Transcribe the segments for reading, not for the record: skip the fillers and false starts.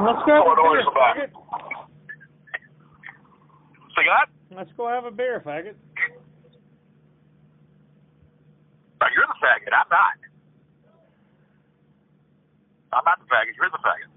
Let's go have a beer, faggot. Say that? Let's go have a beer, faggot. No, you're the faggot. I'm not. I'm not the faggot. You're the faggot.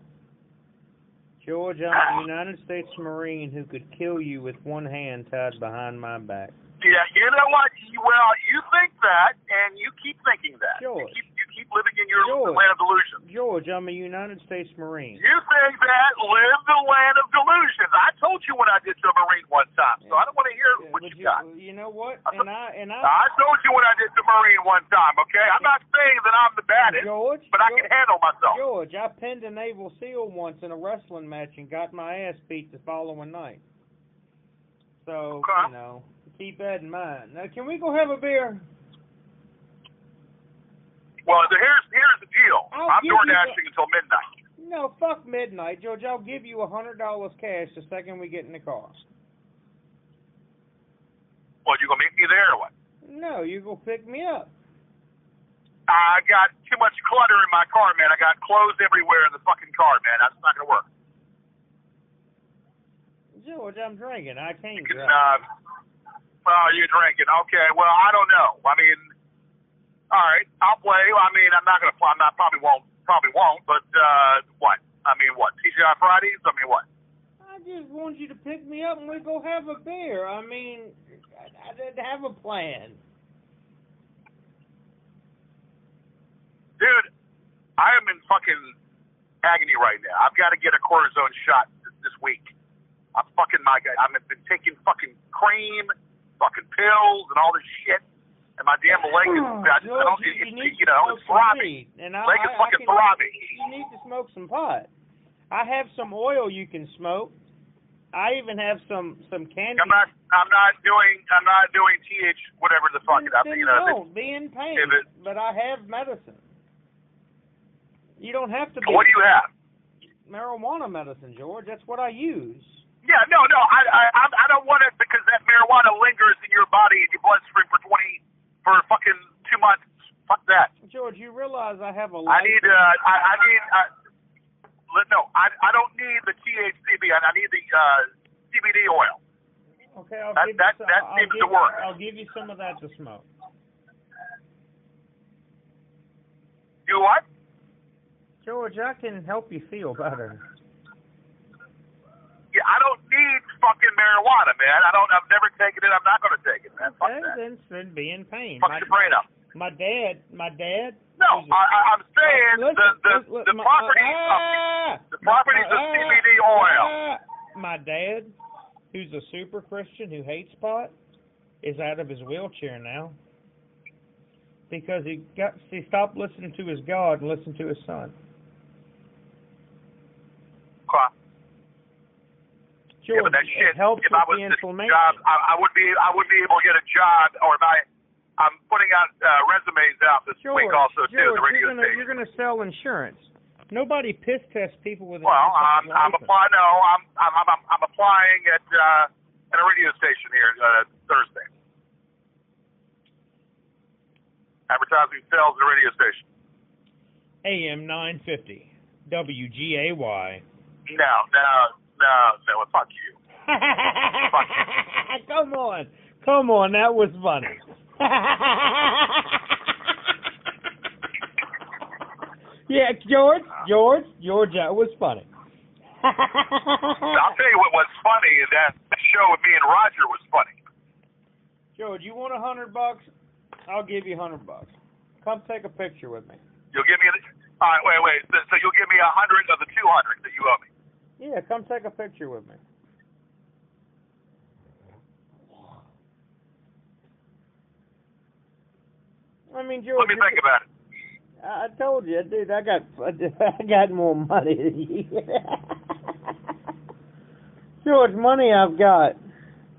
George, I'm a United States Marine who could kill you with one hand tied behind my back. Yeah, you know what? Well, you think that, and you keep thinking that. George. You keep living in your land of delusion. George, I'm a United States Marine. You think that, live the land of delusions. I told you what I did to a Marine one time, so I don't want to hear what you got. You know what? I told you what I did to a Marine one time, okay? I'm not saying that I'm the baddest, George, but I can handle myself. George, I pinned a Naval SEAL once in a wrestling match and got my ass beat the following night. So, you know, keep that in mind. Now, can we go have a beer? Well, here's the deal. I'm door dashing until midnight. No, fuck midnight, George. I'll give you $100 cash the second we get in the car. Well, you gonna meet me there or what? No, you go pick me up. I got too much clutter in my car, man. I got clothes everywhere in the fucking car, man. That's not gonna work. George, I'm drinking. I can't drive. Oh, you're drinking. Okay. Well, I don't know. I mean, all right. I'll play. I mean, I'm not gonna play. Probably won't. But what? I mean, what? TGI Fridays? I mean, what? I just want you to pick me up and we go have a beer. I mean, I didn't have a plan. Dude, I am in fucking agony right now. I've got to get a cortisone shot this week. I'm been taking fucking cream, fucking pills, and all this shit. And my damn leg is, it's throbbing. Leg is fucking throbbing. You need to smoke some pot. I have some oil you can smoke. I even have some candy. I'm not doing TH whatever the fuck. Don't be in pain. But I have medicine. You don't have to be. What do you have? Marijuana medicine, George. That's what I use. Yeah, no. I don't want it because that marijuana lingers in your body and your bloodstream for fucking 2 months. Fuck that. George, you realize I have a I don't need the THCB. I need the CBD oil. Okay, that seems to work. I'll give you some of that to smoke. You what? George, I can help you feel better. Yeah, I don't need fucking marijuana, man. I've never taken it. I'm not going to take it, man. Fuck that. Then be in pain. Fuck your brain up. My dad. No, I'm saying the properties of CBD oil. My dad, who's a super Christian who hates pot, is out of his wheelchair now because he stopped listening to his God and listened to his son. George, yeah, but that shit. Helps if I was the inflammation. Job, I would be able to get a job, or I'm putting out resumes out this week also too. The radio station. You're going to sell insurance. Nobody piss tests people with. Well, I'm applying. No, I'm applying at a radio station here Thursday. Advertising sales at a radio station. AM 950 WGAY. No, fuck you. Fuck you. Come on, that was funny. Yeah, George, that was funny. I'll tell you what was funny is that show with me and Roger was funny. George, you want $100? I'll give you $100. Come take a picture with me. You'll give me all right, wait. So you'll give me 100 of the 200 that you owe me. Yeah, come take a picture with me. I mean, George. Let me think about it. I told you, dude. I got more money than you. George, money I've got.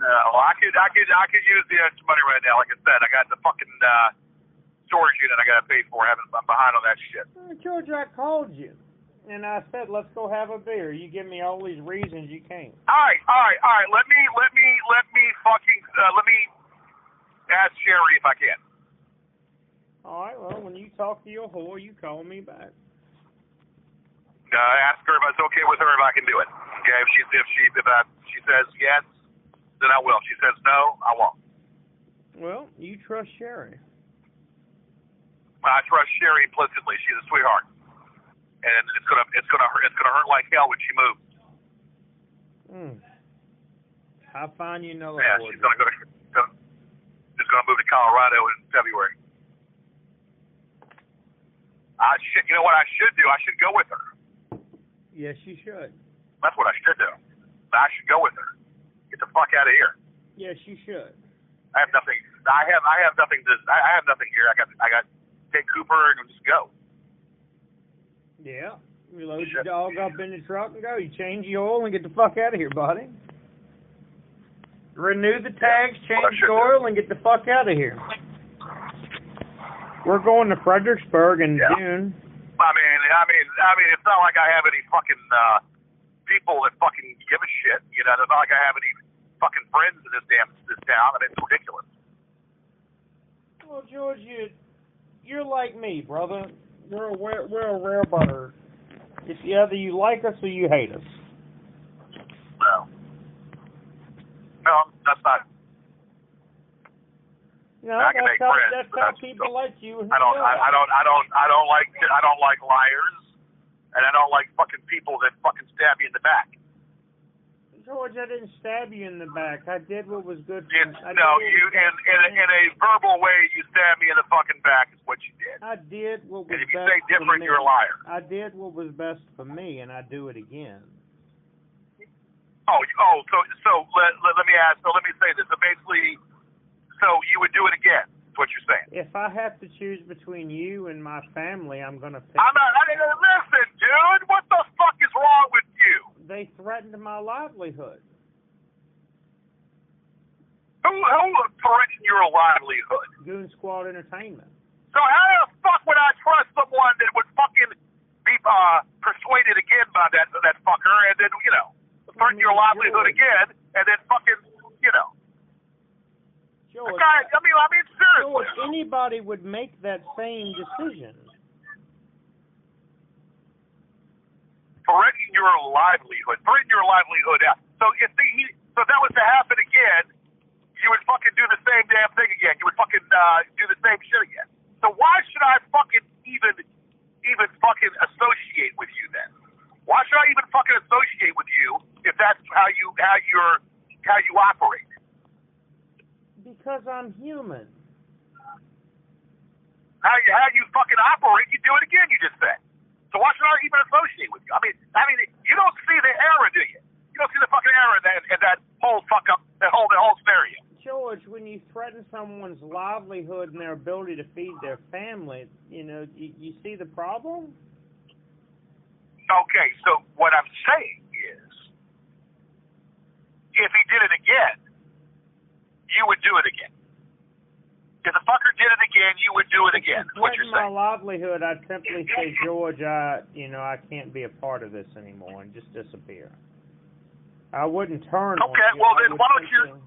No, I could use the extra money right now. Like I said, I got the fucking storage unit I got to pay for. I'm behind on that shit. George, I called you. And I said, let's go have a beer. You give me all these reasons you can't. All right. Let me ask Sherry if I can. All right. Well, when you talk to your whore, you call me back. Ask her if it's okay with her if I can do it. Okay, if she says yes, then I will. If she says no, I won't. Well, you trust Sherry. I trust Sherry implicitly. She's a sweetheart, and it's gonna hurt like hell when she moves. How fine you know. Yeah, she's gonna move to Colorado in February. You know what I should do? I should go with her. Yes, you should. That's what I should do. I should go with her. Get the fuck out of here. Yes, you should. I have nothing. I have nothing here. I got take Cooper and just go. Yeah. You load your dog up in the truck and go. You change the oil and get the fuck out of here, buddy. Renew the tags, change the oil, and get the fuck out of here. We're going to Fredericksburg in June. I mean, it's not like I have any fucking people that fucking give a shit. You know, it's not like I have any fucking friends in this town. I mean, it's ridiculous. Well, George, you're like me, brother. We're a rare butter. It's either you like us or you hate us. No, that's not. No, I can make friends. That's how people like you. I don't like liars, and I don't like fucking people that fucking stab you in the back. George, I didn't stab you in the back. I did what was good. In a verbal way, you stabbed me in the fucking back. Is what you did. I did what was best. And if you say different, you're a liar. I did what was best for me, and I do it again. So let me ask. So let me say this. So basically, so you would do it again. Is what you're saying. If I have to choose between you and my family, I'm gonna pick. Listen, dude. What the fuck is wrong with you? They threatened my livelihood. Who threatened your livelihood? Goon Squad Entertainment. So how the fuck would I trust someone that would fucking be persuaded again by that fucker, and then threaten your livelihood again, and then fucking George, I mean seriously. George, anybody would make that same decision. Threaten your livelihood out. So if that was to happen again, you would fucking do the same damn thing again. You would fucking do the same shit again. So why should I fucking even fucking associate with you then? Why should I even fucking associate with you if that's how you operate? Because I'm human. How you fucking operate? You do it again. You just said. So why should I even associate with you? I mean, you don't see the error, do you? You don't see the fucking error in that whole fuck up, that whole scenario. George, when you threaten someone's livelihood and their ability to feed their family, you see the problem? Okay, so what I'm saying is, if he did it again, you would do it again. If the fucker did it again, you would do it again. That's what you're saying. My livelihood, I'd simply say, George, I can't be a part of this anymore and just disappear. I wouldn't turn. Okay, well then why don't you?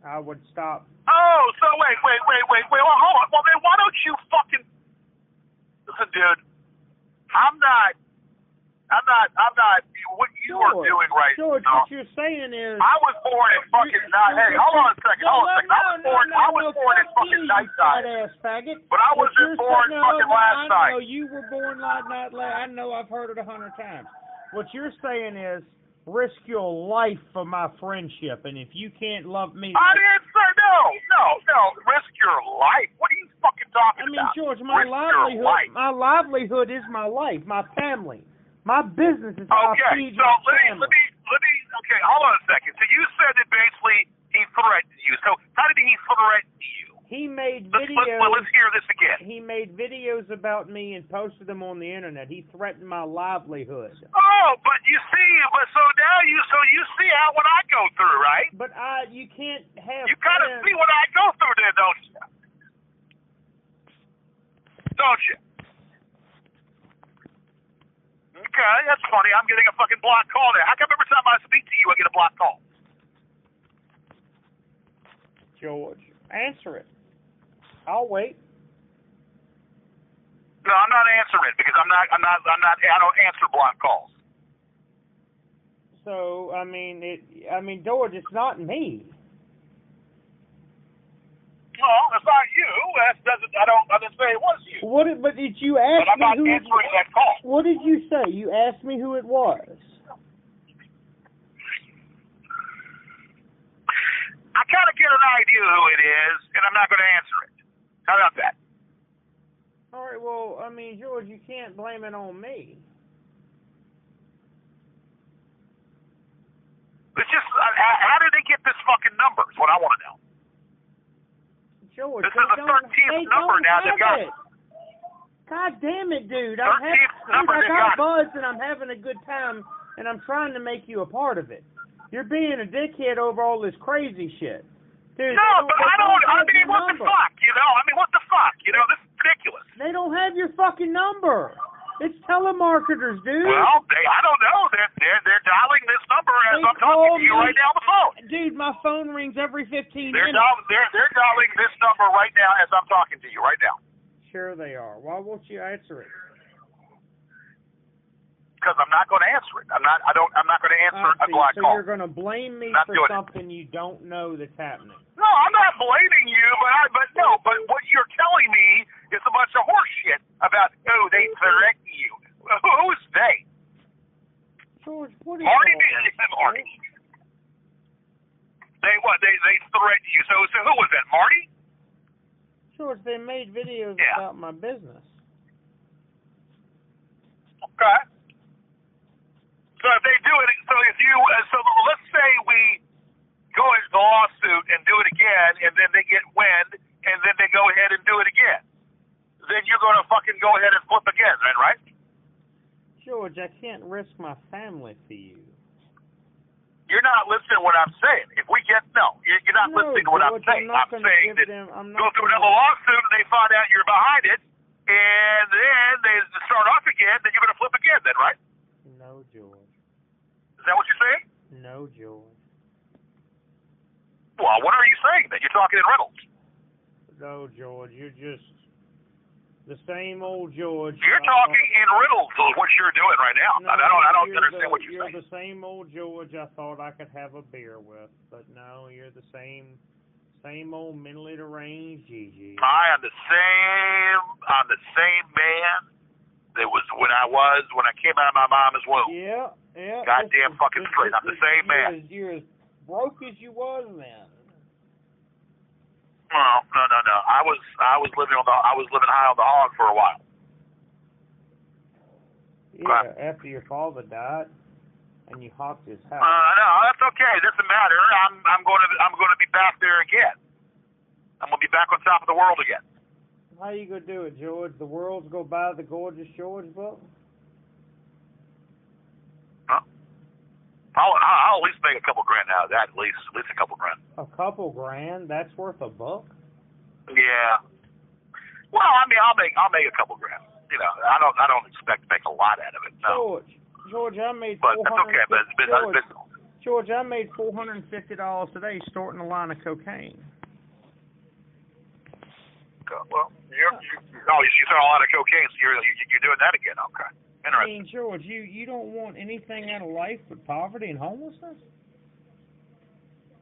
I would stop. Oh, so wait. Well, hold on. Well, then why don't you fucking listen, dude? I'm not. What you are doing right now. George, what you're saying is. I was born in fucking night. Hey, hold on a second. I was born in fucking nighttime. But I wasn't born fucking last night. I know you were born last night. I know I've heard it 100 times. What you're saying is risk your life for my friendship, and if you can't love me, I didn't say no. Risk your life. What are you fucking talking about? George, my livelihood is my life, my family. My business is how I feed my family. Let me. Okay, hold on a second. So you said that basically he threatened you. So how did he threaten you? He made videos. Let's hear this again. He made videos about me and posted them on the internet. He threatened my livelihood. Oh, but you see, so you see how what I go through, right? But you can't have. You kind of see what I go through there, don't you? Don't you? Okay, that's funny. I'm getting a fucking block call there. How come every time I speak to you, I get a block call? George, answer it. I'll wait. No, I'm not answering it because I don't answer block calls. So, George, it's not me. Well, it's not you. I didn't say it was you. But did you ask But I'm me not who answering that call. What did you say? You asked me who it was. I kind of get an idea who it is, and I'm not going to answer it. How about that? All right, well, George, you can't blame it on me. It's just, how did they get this fucking number is what I want to know. George, this is the 13th number now that got it. God damn it, dude. 13th number I that got got buzzed, and I'm having a good time, and I'm trying to make you a part of it. You're being a dickhead over all this crazy shit. Dude, no, but what the fuck, you know? What the fuck? You know, this is ridiculous. They don't have your fucking number. It's telemarketers, dude. Well, I don't know. They're dialing this number as I'm talking to you right now on the phone. Dude, my phone rings every 15 minutes. They're dialing this number right now as I'm talking to you right now. Sure they are. Why won't you answer it? Because I'm not going to answer it. I'm not going to answer a block call. So you're going to blame me for something you don't know that's happening. No, I'm not blaming you, but what you're telling me is a bunch of horse shit about they threaten you. Who's they? George, what is Marty? Marty. They what? They threaten you. So who was that? Marty? George, they made videos about my business. Okay. So if they do it, so let's say we go into the lawsuit and do it again, and then they get wind, and then they go ahead and do it again. Then you're going to fucking go ahead and flip again, then, right? George, I can't risk my family for you. You're not listening to what I'm saying. If we get you're not listening to what I'm saying. I'm saying that go through another lawsuit and they find out you're behind it, and then they start off again. Then you're going to flip again, then, right? No, George. Is that what you're saying? No, George. Well, what are you saying then? You're talking in riddles. No, George. You're just the same old George. You're talking in riddles is what you're doing right now. No, I don't understand what you're saying. You're the same old George I thought I could have a beer with, but no, you're the same old mentally deranged Gigi. I am the same man that was when I came out of my mom's womb. Yeah. Goddamn fucking straight. I'm the same man. You're as broke as you was then. No. I was living high on the hog for a while. Yeah, after your father died, and you hopped his house. No, that's okay. It doesn't matter. I'm going to be back there again. I'm going to be back on top of the world again. How you gonna do it, George? The world's go buy the Gorgeous George book? Huh? I'll at least make a couple grand out of that. At least a couple grand. A couple grand? That's worth a book? Yeah. Well, I'll make a couple grand. You know, I don't expect to make a lot out of it. No. George, I made. But that's okay. But George, I made $450 today starting a line of cocaine. Well, you saw a lot of cocaine, so you're doing that again. Okay. Interesting. George, you don't want anything out of life but poverty and homelessness?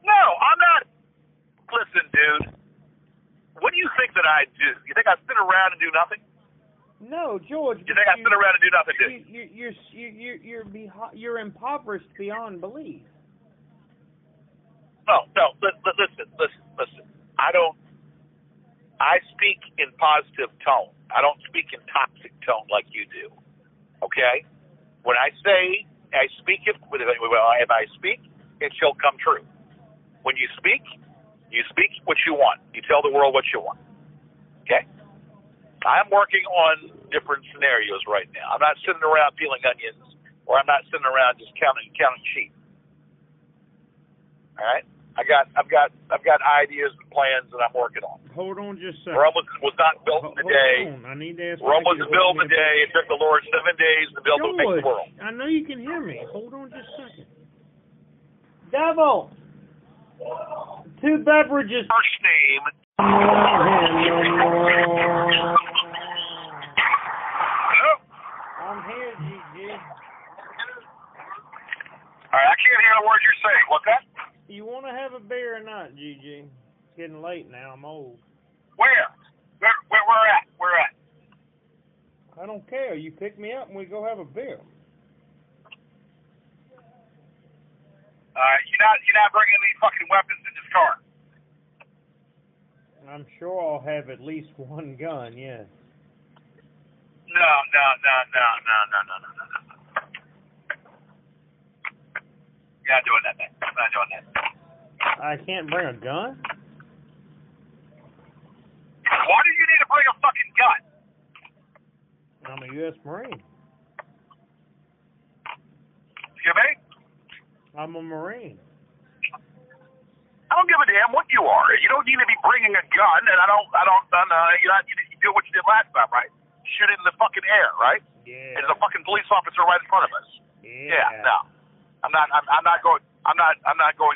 No, I'm not. Listen, dude. What do you think that I do? You think I sit around and do nothing? No, George. You think I sit around and do nothing, dude? You're impoverished beyond belief. No. Listen. I speak in positive tone. I don't speak in toxic tone like you do. Okay? When I say I speak, if I speak, it shall come true. When you speak what you want. You tell the world what you want. Okay? I'm working on different scenarios right now. I'm not sitting around peeling onions, or I'm not sitting around just counting sheep. All right? I've got ideas and plans that I'm working on. Hold on just a second. Rome was not built in a day. I need to ask Rome wasn't built in a day. It took the Lord 7 days to build and make the world. I know you can hear me. Hold on just a second. Devil! 2 beverages. First name. beer, GG. All right, I can't hear the words you're saying. What's that? You want to have a beer or not, GG? It's getting late now. I'm old. Where? Where at? Where at? I don't care. You pick me up and we go have a beer. You're not bringing any fucking weapons in this car. I'm sure I'll have at least one gun, yes. No. You're not doing that, man. I'm not doing that. I can't bring a gun? Why do you need to bring a fucking gun? I'm a U.S. Marine. Excuse me? I'm a Marine. I don't give a damn what you are. You don't need to be bringing a gun, and you do what you did last time, right? Shoot it in the fucking air, right? Yeah. There's a fucking police officer right in front of us. Yeah. No. I'm not going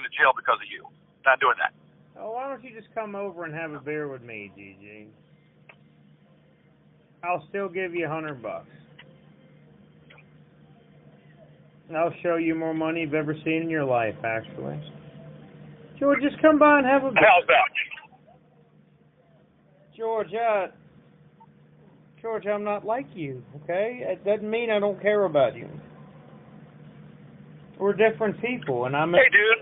to jail because of you. Not doing that. Oh, why don't you just come over and have a beer with me, GG? I'll still give you $100. I'll show you more money you've ever seen in your life, actually. George, just come by and have a beer. How's that? George, I'm not like you, okay? It doesn't mean I don't care about you. We're different people, and Hey, dude.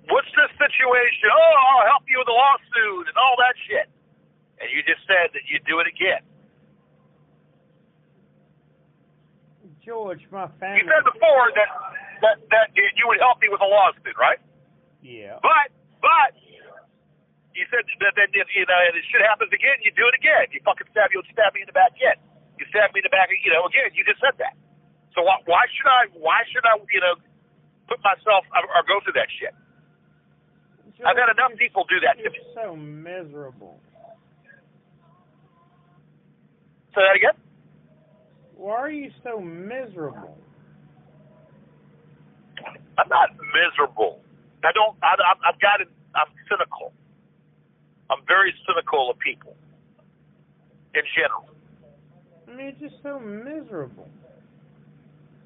What's the situation? Oh, I'll help you with a lawsuit and all that shit. And you just said that you'd do it again. George, my family... You said before that you would help me with a lawsuit, right? Yeah. But you said that if this shit happens again, you do it again. You fucking stab me in the back again. You stab me in the back, again. You just said that. So why should I put myself or go through that shit? George, I've had enough people do that to me. You're so miserable. Say that again? Why are you so miserable? I'm not miserable. I'm cynical. I'm very cynical of people in general. I mean, you're just so miserable.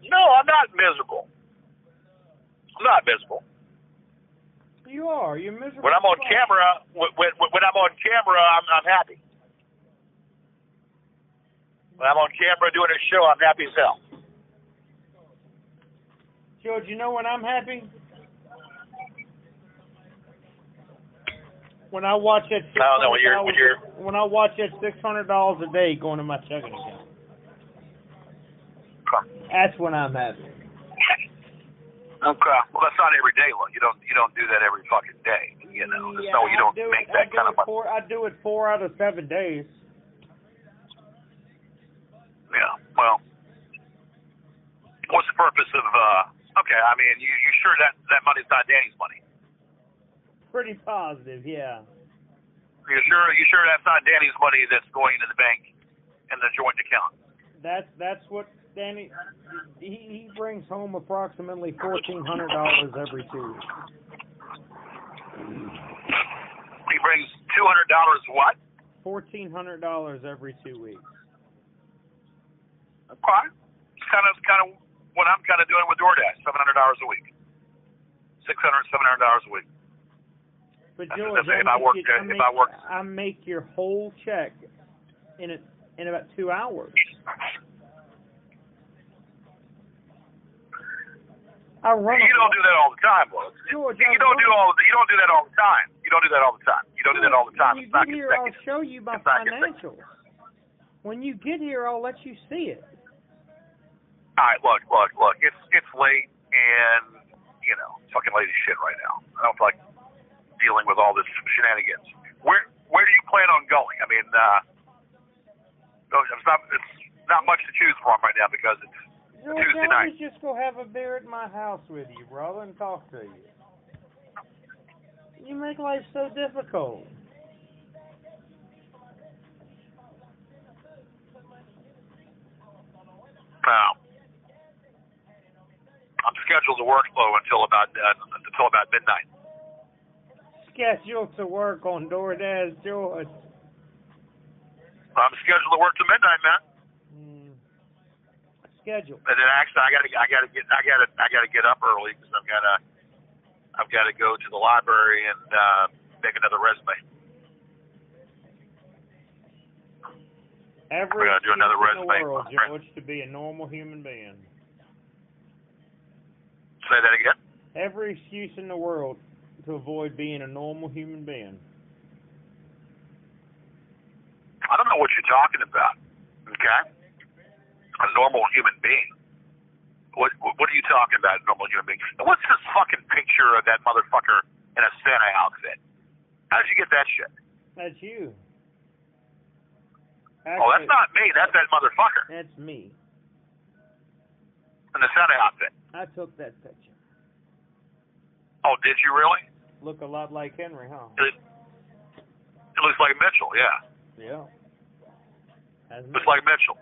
No, I'm not miserable. I'm not miserable. You are. You're miserable. When I'm on camera, I'm happy. When I'm on camera doing a show, I'm happy as hell. George, you know when I'm happy? When I watch that when I watch that $600 a day going to my checking account. That's when I'm happy. Okay. Well, that's not every day, look. You don't do that every fucking day. You don't make that kind of money. I do it 4 out of 7 days. Yeah. Well, what's the purpose of? Okay. I mean, you sure that money's not Danny's money? Pretty positive, yeah. You sure that's not Danny's money that's going into the bank in the joint account? That's what Danny. He brings home approximately $1,400 every 2 weeks. He brings $200 what? $1,400 every 2 weeks. Okay. It's kind of what I'm kind of doing with DoorDash, $700 a week, $700 a week. But George, I make your whole check in about 2 hours. I run. You don't do that all the time, Will. George, you don't do that all the time. You don't do that all the time. You don't do that all the time. When you get here, I'll show you my financials. When you get here, I'll let you see it. All right, look. It's late, and fucking late as shit right now. I don't feel like dealing with all this shenanigans. Where do you plan on going? I mean, it's not much to choose from right now because it's Tuesday night. Let's just go have a beer at my house with you, brother, and talk to you. You make life so difficult. Now, I'm scheduled to work though until about midnight. Scheduled to work on DoorDash, George. I'm scheduled to work till midnight, man. schedule. And then actually, I gotta get up early because I've got to go to the library and make another resume. Every We're gonna do another excuse in resume. the world, George, to be a normal human being. Say that again. Every excuse in the world to avoid being a normal human being. I don't know what you're talking about. Okay, a normal human being. What are you talking about, normal human being? And what's this fucking picture of that motherfucker in a Santa outfit? How did you get that shit? That's you. Actually, oh, that's not me. That's that motherfucker. That's me. In the Santa outfit. I took that picture. Oh, did you really? Look a lot like Henry, huh? It looks like Mitchell, yeah. Yeah. Looks like Mitchell.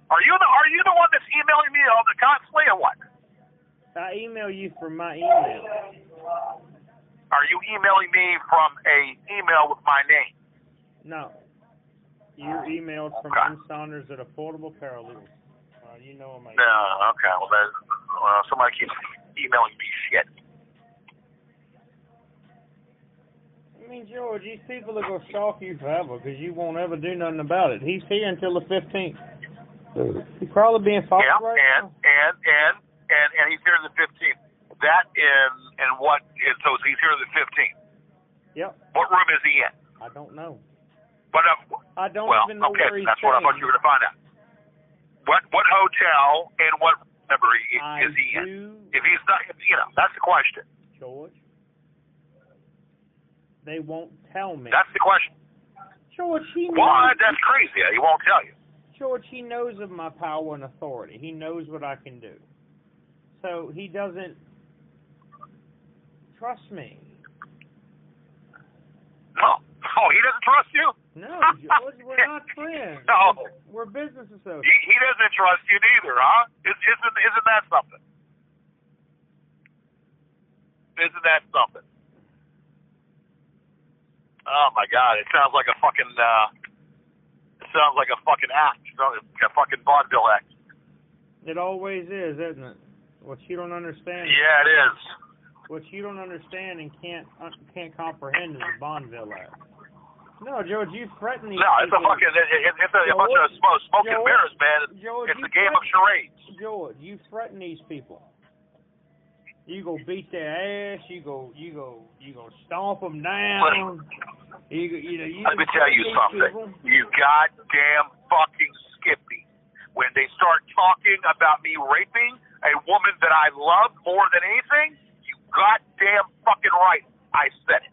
Are you the one that's emailing me all the constantly or what? I email you from my email. Are you emailing me from a email with my name? No. You're emailed from Saunders at Affordable Paralegal. You know my. No, okay. Well, somebody keeps emailing me shit. I mean, George, these people are going to stalk you forever because you won't ever do nothing about it. He's here until the 15th. He's probably being followed right now. And he's here the 15th. That and what? And so he's here the 15th. Yep. What room is he in? I don't know. But I don't even know where he's that's what I thought you were going to find out. What hotel and what number is he in? If he's not, that's the question. George, they won't tell me. That's the question. George, he knows. What? That's crazy. He won't tell you. George, he knows of my power and authority. He knows what I can do. So he doesn't trust me. No. Oh, he doesn't trust you? No, George, we're not friends. No. We're business associates. He doesn't trust you neither, huh? Isn't that something? Isn't that something? Oh my God! It sounds like a fucking. It sounds like a fucking act. A fucking vaudeville act. It always is, isn't it? What you don't understand. Yeah, it is. What you don't understand and can't comprehend is a vaudeville act. No, George, you threaten these. No, it's people. a fucking. It's a bunch of smoke and mirrors, man. George, it's a game of charades. George, you threaten these people. You go beat their ass. You go stomp them down. Let me tell you something. People. You goddamn fucking Skippy. When they start talking about me raping a woman that I love more than anything, you goddamn fucking right. I said it,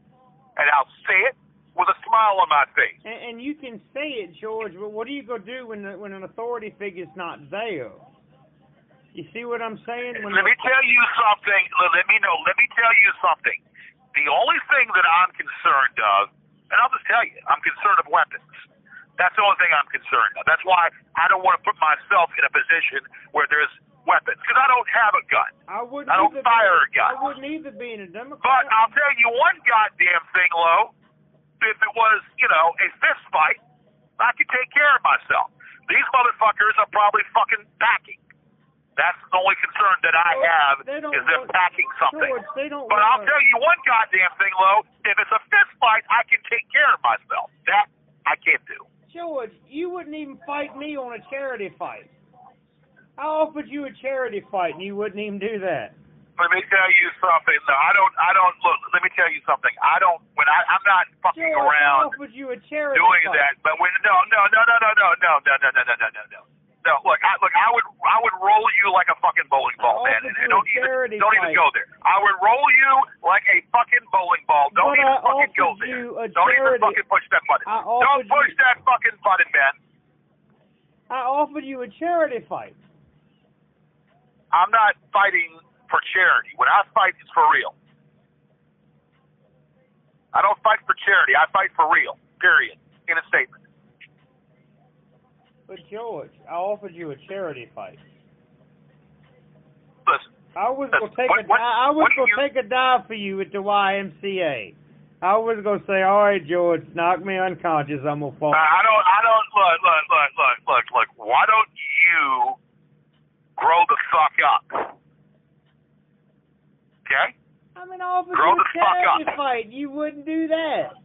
and I'll say it with a smile on my face. And you can say it, George, but what are you gonna do when an authority figure's not there? You see what I'm saying? Let me tell you something. Let me tell you something. The only thing that I'm concerned of, and I'll just tell you, I'm concerned of weapons. That's the only thing I'm concerned of. That's why I don't want to put myself in a position where there's weapons, because I don't have a gun. I don't fire a gun. I wouldn't either be in a Democrat. But I'll tell you one goddamn thing, Lo. If it was, a fist fight, I could take care of myself. These motherfuckers are probably fucking packing. That's the only concern that I have is them packing something. George, but I'll tell you one goddamn thing, Lo. If it's a fist fight, I can take care of myself. That I can't do. George, you wouldn't even fight me on a charity fight. I offered you a charity fight, and you wouldn't even do that. Let me tell you something. No, I don't. Look, let me tell you something. I'm not fucking George, around I offered you a charity doing fight. that. But when no. No, look, I would roll you like a fucking bowling ball, man. And don't even go there. I would roll you like a fucking bowling ball. Don't even fucking go there. Don't even fucking push that button. Don't push that fucking button, man. I offered you a charity fight. I'm not fighting for charity. When I fight, it's for real. I don't fight for charity. I fight for real. Period. In a statement. But George, I offered you a charity fight. Listen. I was gonna take a dive for you at the YMCA. I was gonna say, all right, George, knock me unconscious. I'm gonna fall. I don't. Look. Why right. You wouldn't do that.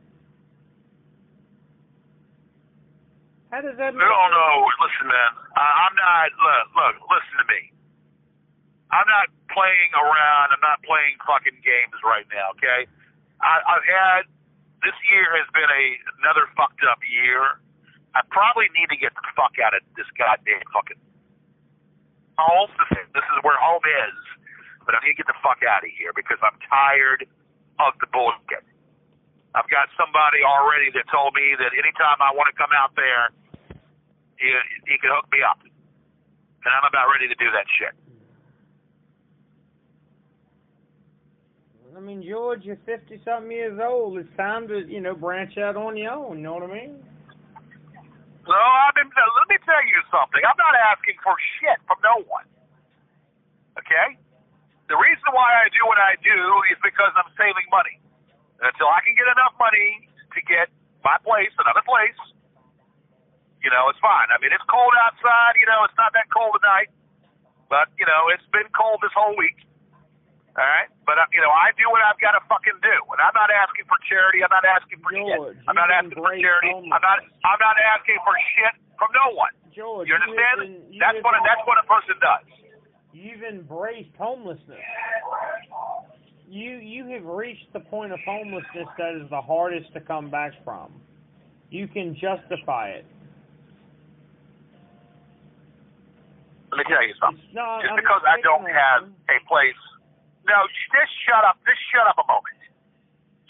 How does that make No, listen, man. I'm not, look, listen to me. I'm not playing around. I'm not playing fucking games right now, okay? I've had, this year has been another fucked up year. I probably need to get the fuck out of this goddamn fucking home. This is where home is. But I need to get the fuck out of here because I'm tired of the bullshit. I've got somebody already that told me that anytime I want to come out there, he can hook me up. And I'm about ready to do that shit. I mean, George, you're 50-something years old. It's time to, branch out on your own. You know what I mean? No, let me tell you something. I'm not asking for shit from no one. Okay? The reason why I do what I do is because I'm saving money. Until I can get enough money to get my place, another place, it's fine. I mean, it's cold outside. It's not that cold tonight. But, it's been cold this whole week. All right? But, I do what I've got to fucking do. And I'm not asking for charity. I'm not asking for George, shit. I'm not asking for charity. I'm not asking for shit from no one. George, you understand? That's what a person does. You've embraced homelessness. You have reached the point of homelessness that is the hardest to come back from. You can justify it. Let me tell you something. Just because I don't have a place. No, just shut up. Just shut up a moment.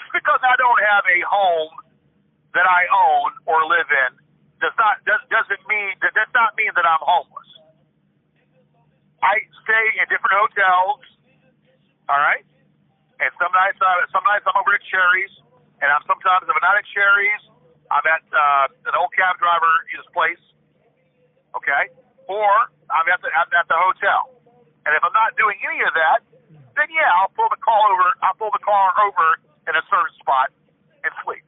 Just because I don't have a home that I own or live in doesn't mean that I'm homeless. I stay in different hotels. All right. And some nights I'm over at Sherry's, and sometimes if I'm not at Sherry's, I'm at an old cab driver's place. Okay. Or I'm at the hotel. And if I'm not doing any of that, then yeah, I'll pull the car over in a certain spot and sleep.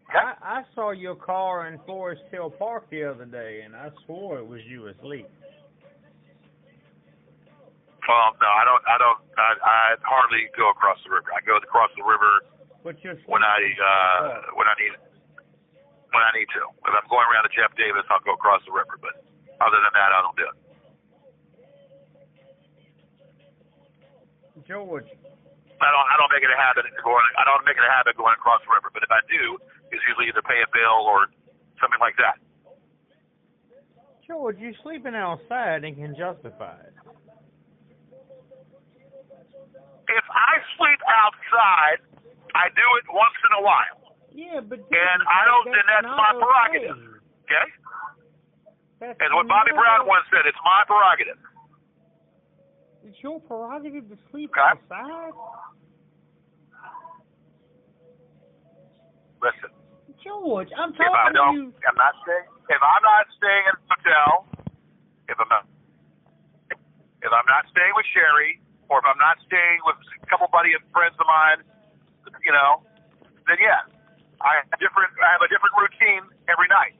Okay? I saw your car in Forest Hill Park the other day, and I swore it was you asleep. Well, no, I hardly go across the river. I go across the river when I need to. If I'm going around to Jeff Davis, I'll go across the river. But other than that, I don't do it. George, I don't make it a habit going across the river. But if I do, it's usually either pay a bill or something like that. George, you're sleeping outside and can justify it. If I sleep outside, I do it once in a while. Yeah, but and I don't. And that's my prerogative. Okay. As what Bobby Brown once said, it's my prerogative. It's your prerogative to sleep outside? Listen. George, I'm talking to you. If I'm not staying in a hotel, if I'm not staying with Sherry, or if I'm not staying with a couple buddy and friends of mine, then yeah, I have a different routine every night.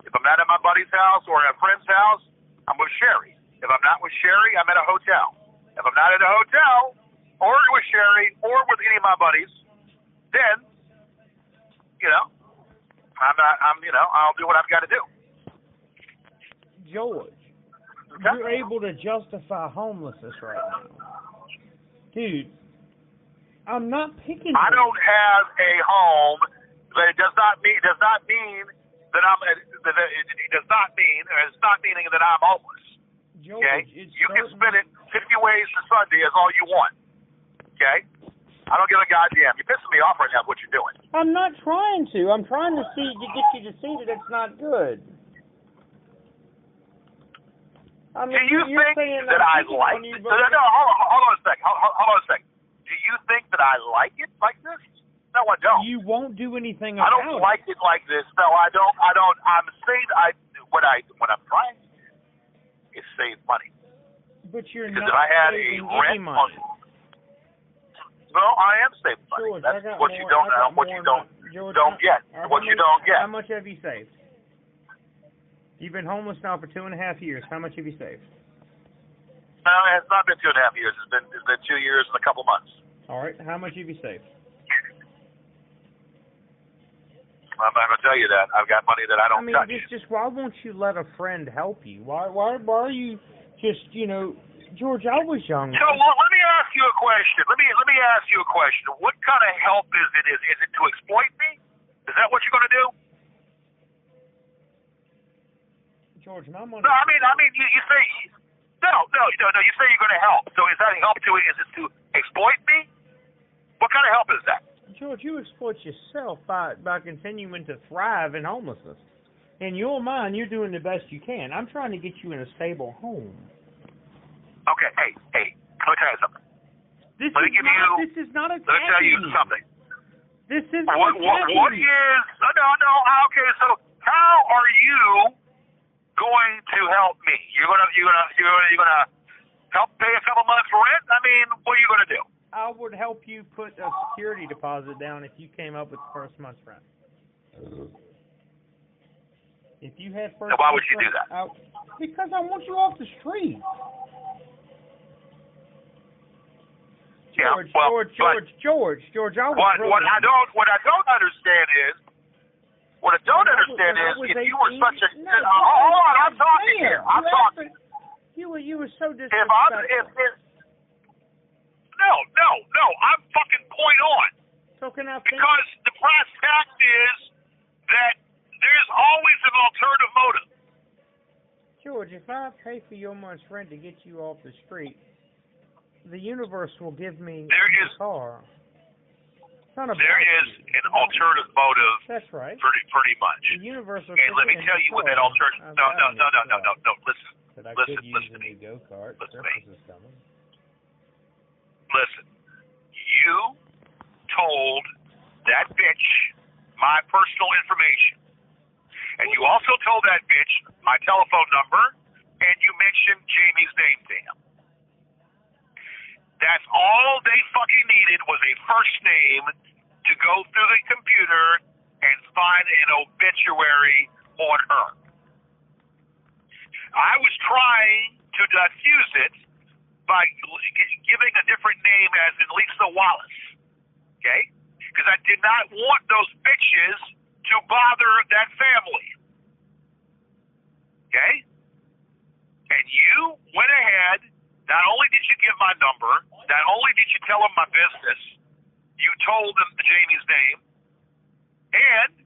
If I'm not at my buddy's house or at a friend's house, I'm with Sherry. If I'm not with Sherry, I'm at a hotel. If I'm not at a hotel, or with Sherry, or with any of my buddies, then, I'll do what I've got to do. George, you're able to justify homelessness right now. Dude, I'm not picking. I don't have a home, but it does not mean that it's not meaning that I'm homeless. George, okay, you can spin it 50 ways to Sunday as all you want. Okay, I don't give a goddamn. You're pissing me off right now. What you're doing? I'm not trying to. I'm trying to get you to see that it's not good. I mean, do you think that I like it? No, hold on a second. Hold on a second. Do you think that I like it like this? No, I don't. You won't do anything about it. I don't like it like this. No, I don't. I'm saying what I'm trying to do is save money. But you're because not if I had saving a rent any money. No, I am saving money. George, that's what you don't get. What you don't get. How much have you saved? You've been homeless now for 2.5 years. How much have you saved? No, it's not been 2.5 years. It's been 2 years and a couple months. All right. How much have you saved? I'm going to tell you that. I've got money that I don't touch. Just why won't you let a friend help you? Why are you just, George, I was young. So let me ask you a question. Let me ask you a question. What kind of help is it? Is it to exploit me? Is that what you're going to do? George, my money. No, I mean, you say no. You say you're going to help. So is that help to? Is it to exploit me? What kind of help is that? George, you exploit yourself by continuing to thrive in homelessness. In your mind, you're doing the best you can. I'm trying to get you in a stable home. Okay, hey, let me tell you something. This is not a. Let me tell you something. This is what is? No. Okay, so how are you going to help me? You're gonna help pay a couple months rent? I mean, what are you gonna do? I would help you put a security deposit down if you came up with the first month's rent. If you had first. So why would you do that? Because I want you off the street. George, I was what I don't understand is if you were such a hold on, I'm talking here. I'm talking. You were so disrespectful. No, I'm fucking point on. So can I finish? Because the brass fact is that there's always an alternative motive. George, if I pay for your month's rent to get you off the street, the universe will give me a car. There is an alternative motive. That's right. Pretty much. The universe will and let me tell you what that alternative. No. Listen. But I could use a new go-kart. Christmas is coming. Listen. You told that bitch my personal information, and you also told that bitch my telephone number, and you mentioned Jamie's name to him. That's all they fucking needed was a first name to go through the computer and find an obituary on her. I was trying to diffuse it by giving a different name as in Lisa Wallace, okay? Because I did not want those bitches to bother that family, okay? And you went ahead. Not only did you give my number, not only did you tell them my business, you told them Jamie's name, and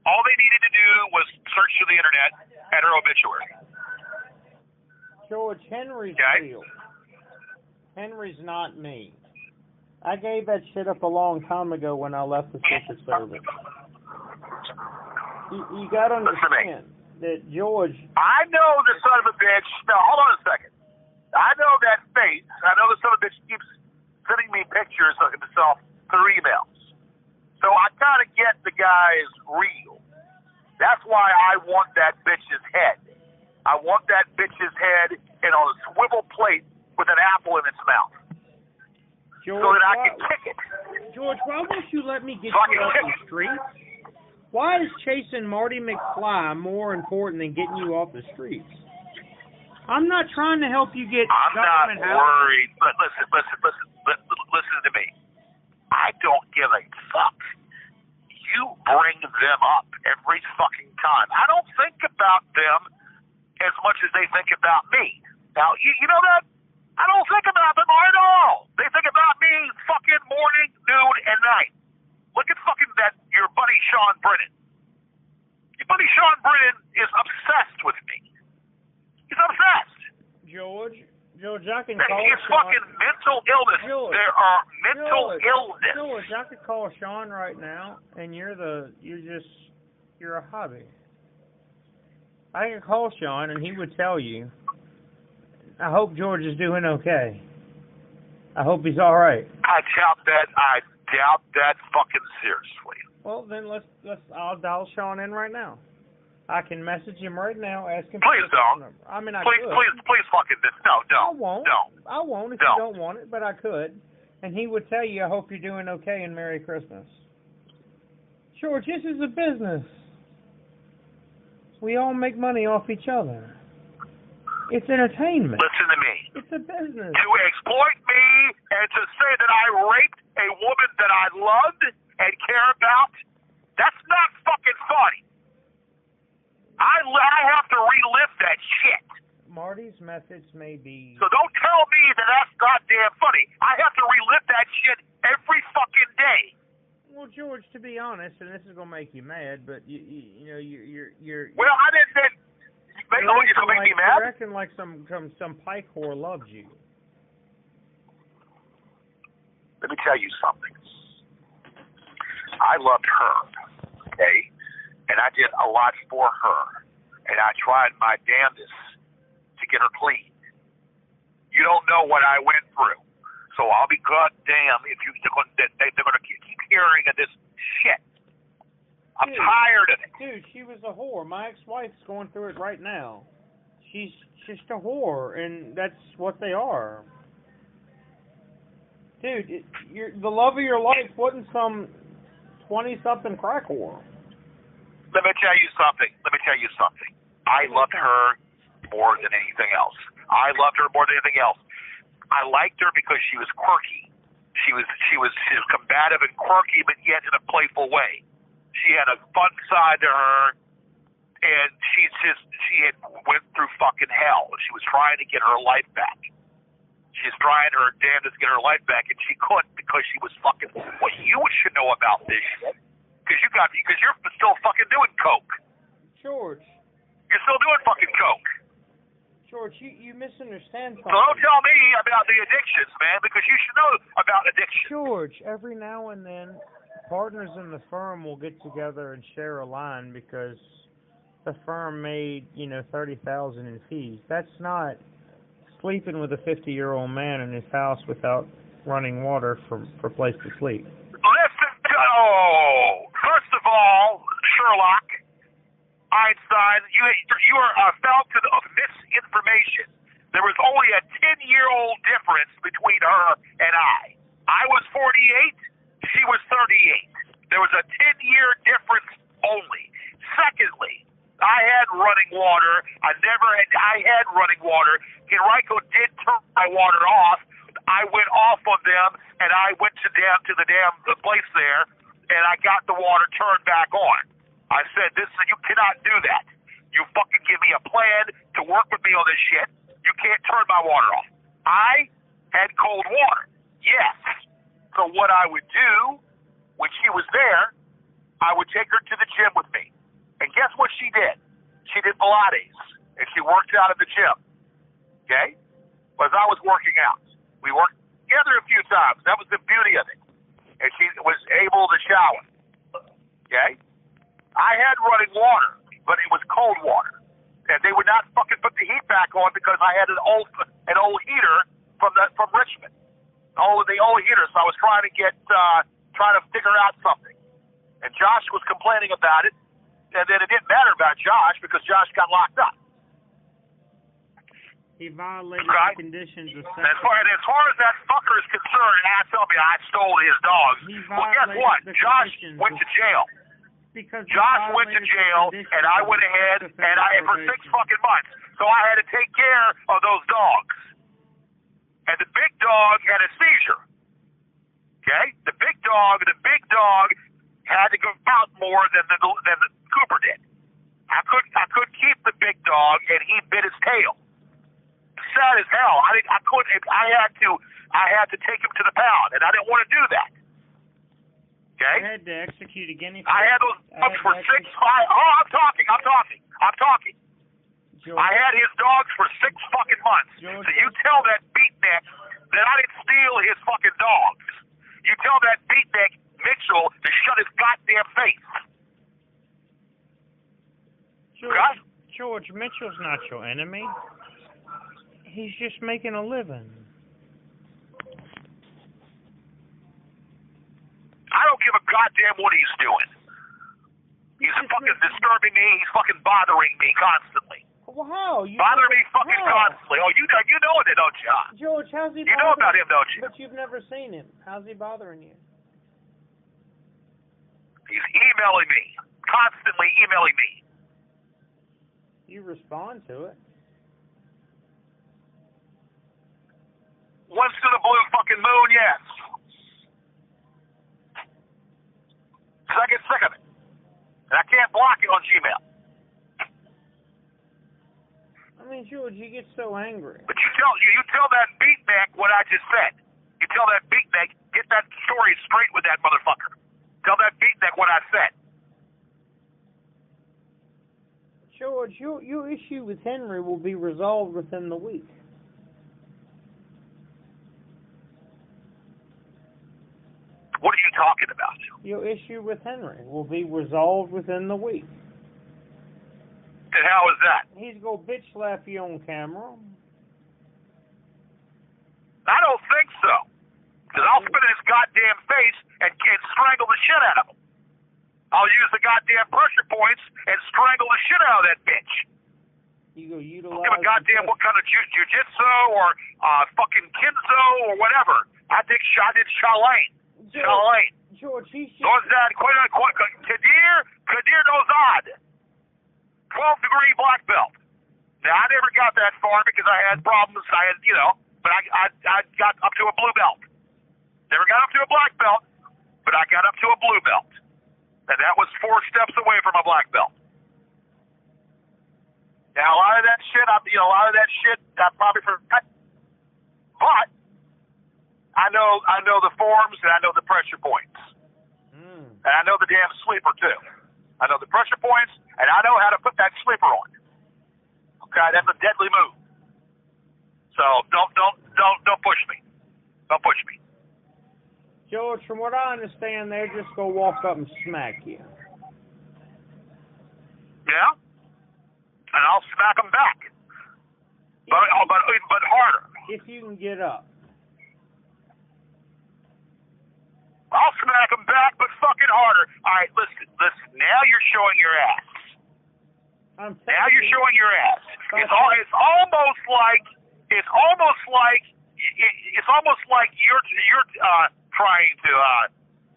all they needed to do was search through the internet at her obituary. George, Henry's real. Henry's not me. I gave that shit up a long time ago when I left the Secret Service. You got to understand that George... I know the son of a bitch... No, hold on a second. I know that face. I know the son of a bitch keeps sending me pictures of himself through emails. So I kind of get the guy is real. That's why I want that bitch's head. I want that bitch's head on a swivel plate with an apple in its mouth. George, so that I can kick it. George, why won't you let me get you off the streets? Why is chasing Marty McFly more important than getting you off the streets? I'm not trying to help you get. I'm not worried. But listen to me. I don't give a fuck. You bring them up every fucking time. I don't think about them as much as they think about me. Now, you know that? I don't think about them at all. They think about me fucking morning, noon, and night. Look at fucking your buddy Sean Brennan. Your buddy Sean Brennan is obsessed with me. He's obsessed. George, I can call Sean. It's fucking mental illness. George, there are mental illness. George, I could call Sean right now, and you're a hobby. I can call Sean, and he would tell you. I hope George is doing okay. I hope he's all right. I doubt that fucking seriously. Well, then I'll dial Sean in right now. I can message him right now, ask him. Please don't. I mean, please fucking no. I won't. No. I won't if you don't want it, but I could. And he would tell you, I hope you're doing okay and Merry Christmas. George, this is a business. We all make money off each other. It's entertainment. Listen to me. It's a business. To exploit me and to say that I raped a woman that I loved and care about That's not fucking funny. I have to relive that shit. Marty's methods may be... So don't tell me that that's goddamn funny. I have to relive that shit every fucking day. Well, George, to be honest, and this is gonna make you mad, but you know you're. Well, I didn't. It's gonna make me mad. You're acting like some pike whore loves you. Let me tell you something. I loved her, okay, and I did a lot for her, and I tried my damnedest to get her clean. You don't know what I went through, so I'll be goddamn if they're going to keep hearing of this shit. I'm tired of it. Dude, she was a whore. My ex-wife's going through it right now. She's just a whore, and that's what they are. Dude, the love of your life wasn't some 20-something crack whore. Let me tell you something. I loved her more than anything else. I liked her because she was quirky. She was combative and quirky, but yet in a playful way. She had a fun side to her, and she had went through fucking hell. She was trying to get her life back. She's trying her damnedest to get her life back, and she couldn't because she was fucking. Well, you should know about this shit because you're still fucking doing coke. George. You're still doing fucking coke. George, you misunderstand something. So don't tell me about the addictions, man, because you should know about addiction. George, every now and then, partners in the firm will get together and share a line because the firm made, $30,000 in fees. That's not sleeping with a 50-year-old man in his house without running water for place to sleep. First of all, Sherlock Einstein, you are a fountain of misinformation. There was only a 10-year-old difference between her and I. I was 48, she was 38. There was a 10-year difference only. Secondly, I had running water. I had running water. Henrico did turn my water off. I went off on them, and I went to the place there, and I got the water turned back on. I said, you cannot do that. You fucking give me a plan to work with me on this shit. You can't turn my water off. I had cold water. Yes. So what I would do when she was there, I would take her to the gym with me. And guess what she did? She did Pilates, and she worked out at the gym. Okay? Because I was working out. We worked together a few times. That was the beauty of it. And she was able to shower. Okay? I had running water, but it was cold water. And they would not fucking put the heat back on because I had an old heater from Richmond. The old heater. So I was trying to figure out something. And Josh was complaining about it. And then it didn't matter about Josh because Josh got locked up. He violated the conditions of sex. As far as that fucker is concerned, and I tell me I stole his dogs. Well, guess what? Josh went to jail. Because Josh went to jail, and I went ahead for 6 fucking months. So I had to take care of those dogs. And the big dog had a seizure. Okay? The big dog had to go out more than the Cooper did. I couldn't keep the big dog, and he bit his tail. Sad as hell. I couldn't. I had to take him to the pound, and I didn't want to do that. Okay? I had to execute a guinea pig. I had those dogs for 6 5. Oh, I'm talking. George, I had his dogs for 6 fucking months. George, so you tell that beatnik that I didn't steal his fucking dogs. You tell that beatnik Mitchell to shut his goddamn face. George, Mitchell's not your enemy. He's just making a living. I don't give a goddamn what he's doing. He's fucking disturbing me. He's fucking bothering me constantly. Well, how? Bothering me fucking constantly. Oh, you know it, don't you? George, how's he bothering you? You know about him, don't you? But you've never seen him. How's he bothering you? He's emailing me. Constantly emailing me. You respond to it. Once to the blue fucking moon, yes. Because I get sick of it. And I can't block it on Gmail. I mean, George, you get so angry. But you tell that beatnik what I just said. You tell that beatnik, get that story straight with that motherfucker. Tell that beatnik what I said. George, your issue with Henry will be resolved within the week. What are you talking about? Your issue with Henry will be resolved within the week. And how is that? He's gonna bitch slap you on camera. I don't think so. Because I'll spit in his goddamn face and strangle the shit out of him. I'll use the goddamn pressure points and strangle the shit out of that bitch. You go utilize. Give a goddamn what kind of jiu-jitsu or fucking kinzo or whatever. I did Shaolin. George, he's just... Kadir Nozad. 12-degree black belt. Now, I never got that far because I had problems. But I got up to a blue belt. Never got up to a black belt, but I got up to a blue belt. And that was 4 steps away from a black belt. Now, a lot of that shit, I probably forgot. But I know the forms and I know the pressure points. And I know the damn sleeper too. I know the pressure points and I know how to put that sleeper on. Okay, that's a deadly move. So don't push me. Don't push me. George, from what I understand, they're just gonna walk up and smack you. Yeah, and I'll smack them back, but harder. If you can get up. I'll smack them back, but fucking harder. All right, listen. Now you're showing your ass. Now you're showing your ass. It's almost like you're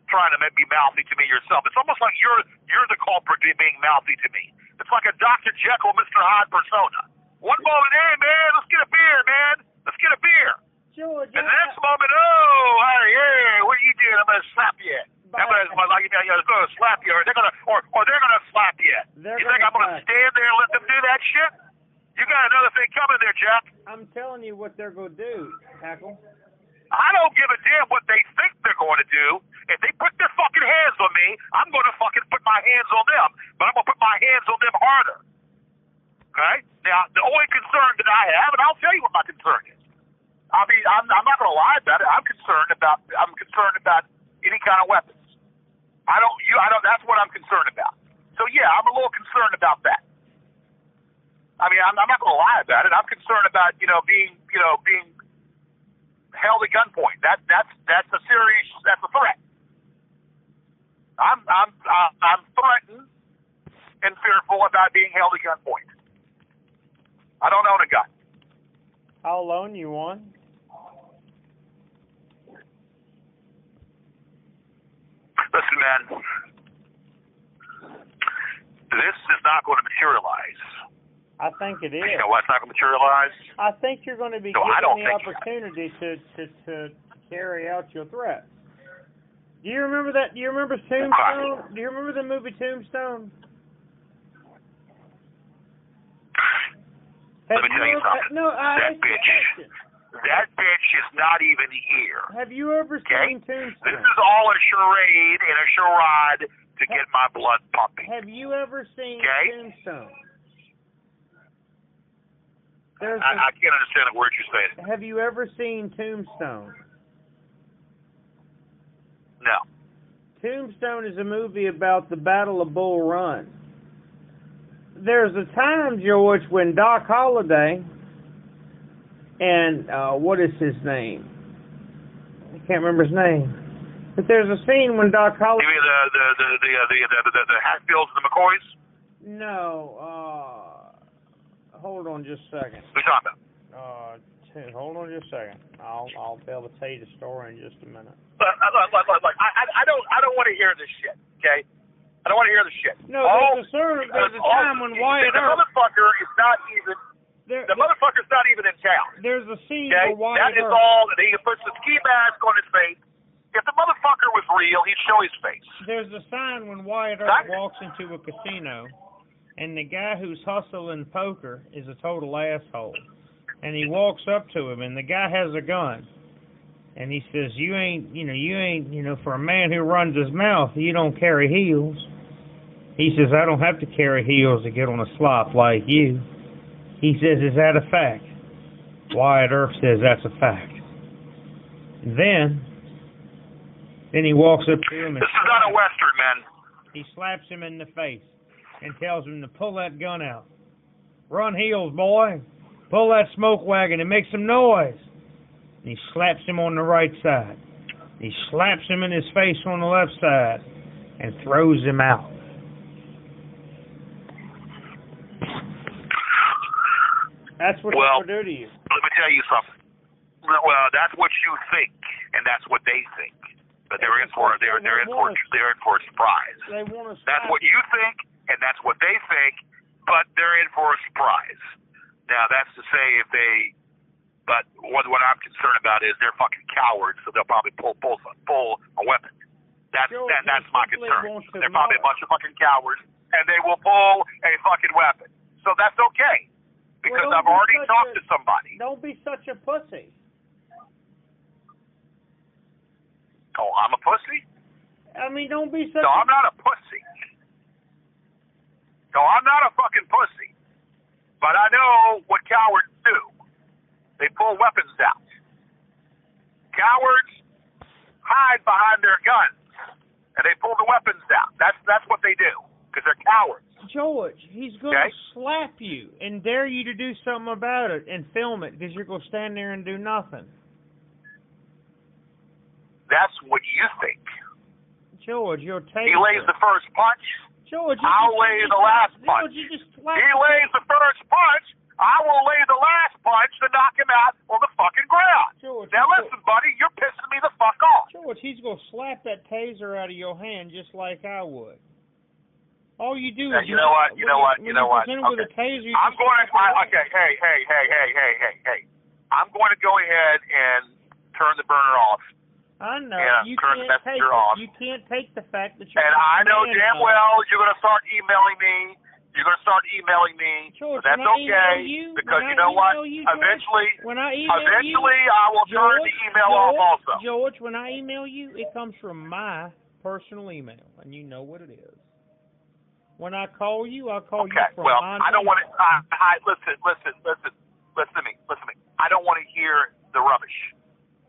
trying to be mouthy to me yourself. It's almost like you're the culprit being mouthy to me. It's like a Dr. Jekyll, Mr. Hyde persona. One moment, hey man, let's get a beer, man. Let's get a beer. George, and the next moment, hey, what are you doing? I'm gonna slap you. I'm gonna slap you, or they're gonna slap you. You think I'm gonna stand there and let them do that shit? You got another thing coming there, Jack. I'm telling you what they're gonna do, Hackle. I don't give a damn what they think they're going to do. If they put their fucking hands on me, I'm going to fucking put my hands on them. But I'm going to put my hands on them harder. Okay? Now, the only concern that I have, and I'll tell you what my concern is. I'm not going to lie about it. I'm concerned about any kind of weapons. That's what I'm concerned about. So yeah, I'm a little concerned about that. I mean, I'm not going to lie about it. I'm concerned about being held at gunpoint. That's a threat. I'm threatened and fearful about being held at gunpoint. I don't own a gun. I'll loan you one. Listen, man, this is not going to materialize. I think it is. You know what's not going to materialize? I think you're going to be given the opportunity to carry out your threat. Do you remember that? Do you remember Tombstone? Do you remember the movie Tombstone? Let me tell you something. That bitch is not even here. Have you ever seen Tombstone? This is all a charade and a charade to get my blood pumping. Have you ever seen Tombstone? I can't understand the words you're saying. Have you ever seen Tombstone? No. Tombstone is a movie about the Battle of Bull Run. There's a time, George, when Doc Holliday and what is his name? I can't remember his name. But there's a scene when Doc Holliday. You mean the Hatfields and the McCoys? No. Hold on just a second. What are you talking about? Hold on just a second. I'll be able to tell you the story in just a minute. Look, I don't want to hear this shit. Okay, I don't want to hear this shit. No, there's a time when Wyatt Earp. The motherfucker is not even. The motherfucker's not even in town. There's a scene where Wyatt Earp. That is Earp. all. That he puts the ski mask on his face. If the motherfucker was real, he'd show his face. There's a sign when Wyatt Earp walks into a casino, and the guy who's hustling poker is a total asshole. And he walks up to him, and the guy has a gun. And he says, you ain't, for a man who runs his mouth, you don't carry heels. He says, I don't have to carry heels to get on a slop like you. He says, is that a fact? Wyatt Earp says, that's a fact. Then he walks up to him and this is not a Western, man. He slaps him in the face and tells him to pull that gun out. Run heels, boy. Pull that smoke wagon and make some noise. And he slaps him on the right side. He slaps him in his face on the left side and throws him out. That's what well, they'll do to you. Let me tell you something. Well, that's what you think, and that's what they think. But they're in for a surprise. They want to. That's what you think, and that's what they think. But they're in for a surprise. Now, that's to say if they. But what I'm concerned about is they're fucking cowards, so they'll probably pull a weapon. That's my concern. They're probably a bunch of fucking cowards, and they will pull a fucking weapon. So that's okay. Because I've already talked to somebody. Don't be such a pussy. Oh, I'm a pussy? I mean, don't be such No, I'm not a pussy. No, I'm not a fucking pussy. But I know what cowards do. They pull weapons out. Cowards hide behind their guns, and they pull the weapons out. That's what they do, because they're cowards. George, he's going to slap you and dare you to do something about it and film it because you're going to stand there and do nothing. That's what you think. George, you'll take He lays the first punch. George, I'll lay the last punch. George, He lays the first punch. I will lay the last punch to knock him out on the fucking ground. George, now listen, buddy, you're pissing me the fuck off. George, he's going to slap that taser out of your hand just like I would. All you do is you know what? Okay. With a taser, I'm going to hey. I'm going to go ahead and turn the burner off. I know. And turn the messenger off. You can't take the fact that you're. And I know damn well you're going to start emailing me. You're going to start emailing me. George, but that's okay because you know what? Eventually, I will turn the email off also. George, when I email you, it comes from my personal email, and you know what it is. When I call you, I'll call you from my number. I don't want to. Listen to me. I don't want to hear the rubbish.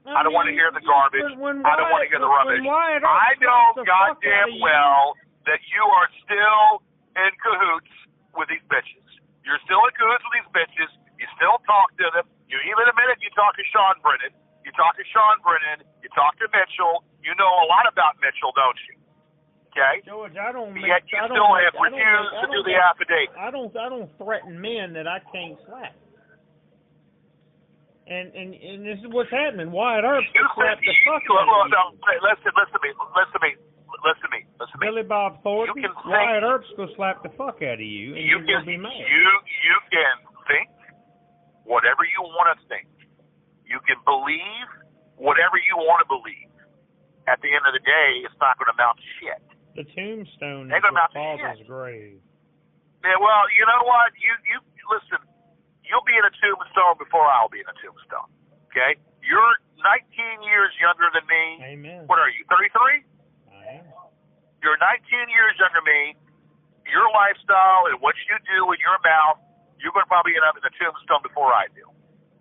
I don't want to hear the garbage. I don't want to hear the rubbish. I know goddamn well that you are still in cahoots with these bitches. You're still in cahoots with these bitches. You still talk to them. You even admitted you talk to Sean Brennan. You talk to Mitchell. You know a lot about Mitchell, don't you? Okay. George, I don't. Yet you still have refused to do the affidavit. I don't threaten men that I can't slap. And this is what's happening. Wyatt Earp slapped the fuck out of you. Listen to me. Billy Bob Thornton, Wyatt Earp's gonna slap the fuck out of you, and you're gonna be mad. You can think whatever you want to think. You can believe whatever you want to believe. At the end of the day, it's not going to amount to shit. The tombstone is your father's grave. Yeah, well, you know what? You listen. You'll be in a tombstone before I'll be in a tombstone. Okay? You're 19 years younger than me. Amen. What are you? 33? I am. You're 19 years younger than me. Your lifestyle and what you do in your mouth, you're going to probably end up in a tombstone before I do.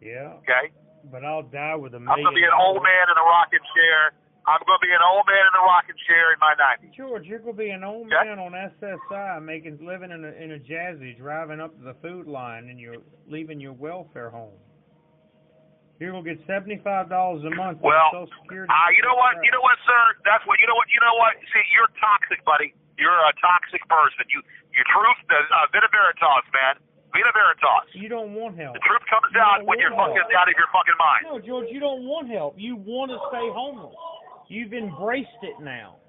Yeah. Okay? But I'll die with a million. I'm going to be an old man in a rocking chair. I'm going to be an old man in a rocking chair in my 90s. George, you're going to be an old man on SSI, living in a Jazzy, driving up to the food line, and you're leaving your welfare home. You're going to get $75 a month on Social Security. You know what, sir? That's what. You know what? See, you're toxic, buddy. You're a toxic person. You truth, Vita Veritas, man. Vita Veritas. You don't want help. The truth comes out when you're fucking out of your fucking mind. No, George, you don't want help. You want to stay homeless. You've embraced it now.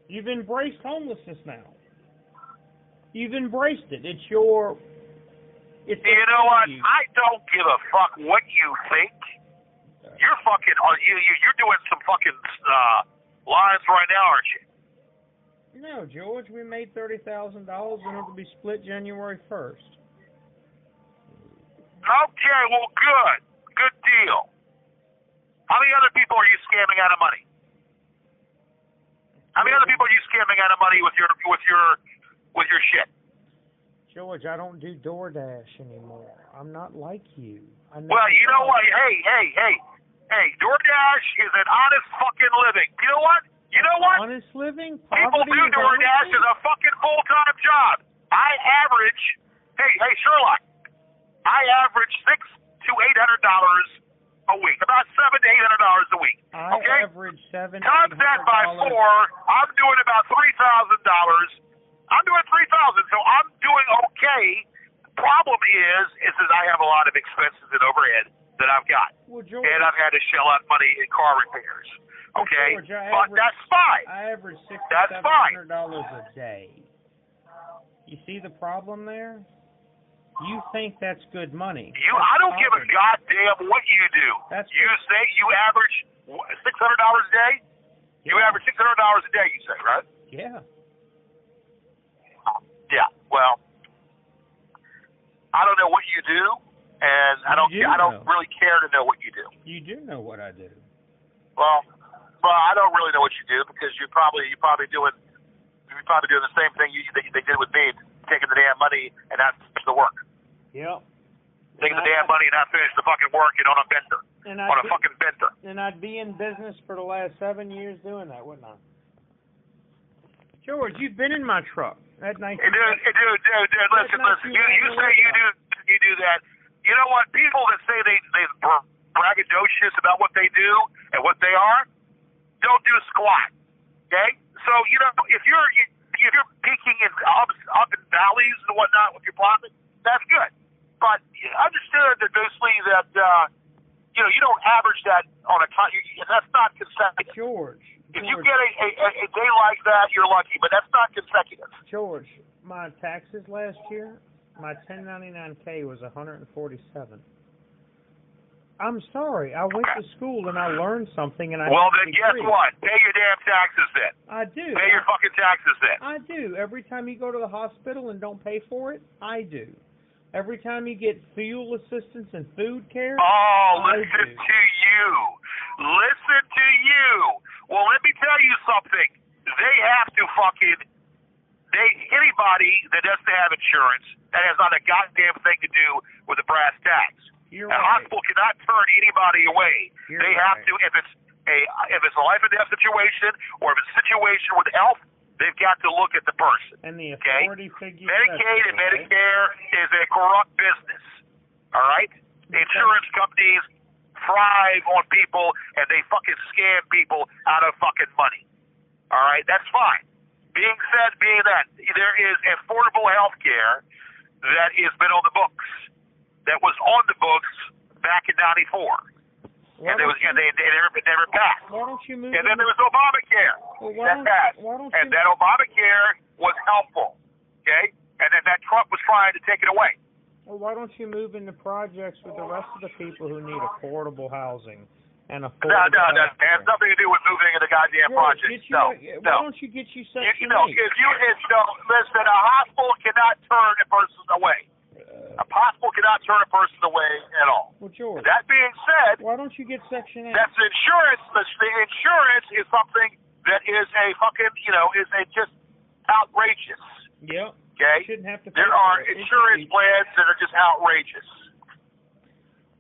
You've embraced homelessness now. You've embraced it. It's your... You know what? I don't give a fuck what you think. You're fucking. You're doing some fucking lines right now, aren't you? No, George, we made $30,000 and it'll be split January 1st. Okay, well, good. Good deal. How many other people are you scamming out of money? How many other people are you scamming out of money with your shit? George, I don't do DoorDash anymore. I'm not like you. Well, you know what? Hey, DoorDash is an honest fucking living. You know what? Honest living? People do DoorDash as a fucking full-time job. I average, hey Sherlock, I average $600 to $800 a week, about $700 to $800 a week. Okay? I average $700 Times that by 4, I'm doing about $3,000. I'm doing $3,000, so I'm doing okay. Problem is I have a lot of expenses and overhead that I've got, well, George, and I've had to shell out money in car repairs. Okay, George, but that's fine. I average That's fine. $600 a day. You see the problem there? You think that's good money. I don't give a goddamn what you do. You say you average $600 a day? You average $600 a day, you say, right? Yeah. Yeah. Well, I don't know what you do, and I don't really care to know what you do. You do know what I do. Well, I don't really know what you do because you're probably doing the same thing they did with me, taking the damn money and not finish the work. Yep. Taking the damn money and not finish the fucking work and on a bender. Fucking bender. And I'd be in business for the last 7 years doing that, wouldn't I? George, you've been in my truck. That night. Dude, listen. You do that. You know what? People that say they braggadocious about what they do and what they are, don't do squat. Okay? So, if you're peaking in up and valleys and whatnot with your profit, that's good. But understood that basically that you don't average that on a time. That's not consecutive. George. If you get a day like that, you're lucky, but that's not consecutive. George, my taxes last year, my 1099K was 147. I'm sorry. I went to school and I learned something and Well, then guess what? Pay your damn taxes then. I do. Pay your fucking taxes then. I do. Every time you go to the hospital and don't pay for it, I do. Every time you get fuel assistance and food care, listen to you. Listen to you. Well, let me tell you something. They have to anybody that doesn't have insurance, that has not a goddamn thing to do with the brass tacks. You're a right. hospital cannot turn anybody away. They have right. to, if it's a life and death situation, or if it's a situation with health, they've got to look at the person. And the authority figure. Medicaid and Medicare is a corrupt business. All right? Insurance companies thrive on people, and they fucking scam people out of fucking money. All right? That's fine. Being that, there is affordable health care that has been on the books, that was on the books back in '94. And they never passed. Why don't you move? And then there was Obamacare that passed. And that Obamacare was helpful. Okay? And then that Trump was trying to take it away. Well, why don't you move into projects with the rest of the people who need affordable housing and affordable No. It has nothing to do with moving into goddamn projects. No. Why don't you get you Section 8? Listen, a hospital cannot turn a person away. A hospital cannot turn a person away at all. Well, George. That being said, why don't you get Section 8? That's insurance. The insurance is something that is a fucking, is just outrageous. Yep. Okay? Shouldn't have to. There are insurance plans that are just outrageous.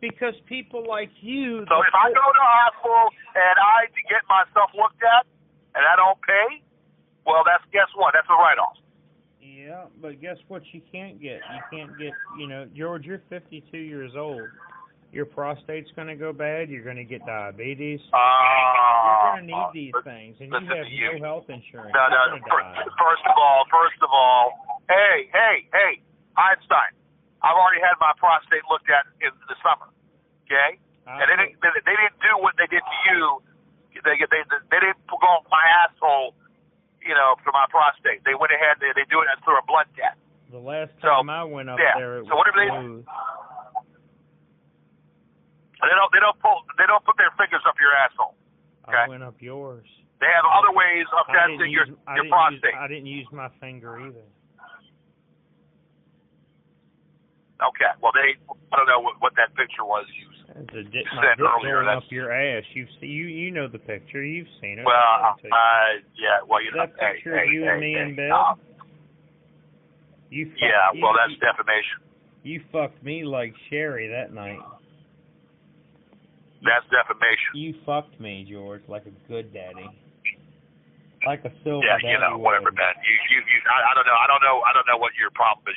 Because people like you. So if I go to a hospital and I get myself looked at and I don't pay, well, guess what? That's a write-off. Yeah, but guess what you can't get? You can't get, George, you're 52 years old. Your prostate's going to go bad. You're going to get diabetes. You're going to need these things, and you have no health insurance. No. First of all, hey, Einstein, I've already had my prostate looked at in the summer, okay? And they didn't do what they did to you. They didn't go off my asshole, for my prostate. They went ahead and they do it through a blood test. The last time I went up there, it was whatever they smooth. They don't put their fingers up your asshole. Okay? I went up yours. They have other ways of testing your prostate. I didn't use my finger either. Okay. Well, I don't know what that picture was you My sent dick earlier. going up your ass. You know the picture. You've seen it. Well, yeah. Well, you know, that picture of you and me in bed. Well, that's defamation. You fucked me like Sherry that night. That's defamation. You fucked me, George, like a good daddy. Like a silver daddy. Yeah, you know, whatever, man. I don't know what your problem is.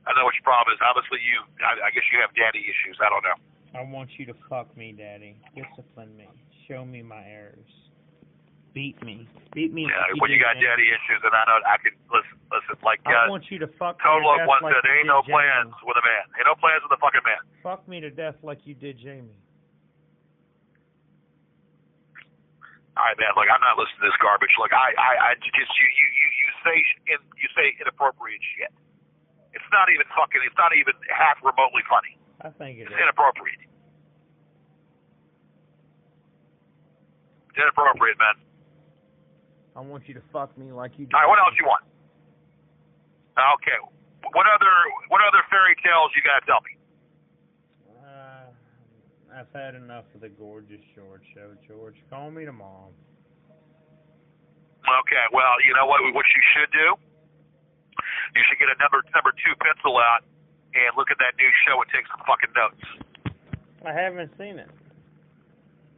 I don't know what your problem is. Obviously, I guess you have daddy issues. I don't know. I want you to fuck me, Daddy. Discipline me. Show me my errors. Beat me. Yeah, when you got daddy issues, and I can listen. Like I want you to fuck me Total to death once like said, you ain't did no Jamie. plans with a man. Ain't no plans with a fucking man. Fuck me to death like you did Jamie. All right, man. Look, I'm not listening to this garbage. Look, I just you say inappropriate shit. It's not even half remotely funny. I think it's inappropriate. It's inappropriate, man. I want you to fuck me like you did. All right, what else you want? Okay. What other fairy tales you gotta tell me? I've had enough of the Gorgeous George show, George. Call me tomorrow. Okay, well, you know what you should do? You should get a number 2 pencil out and look at that new show and take some fucking notes. I haven't seen it.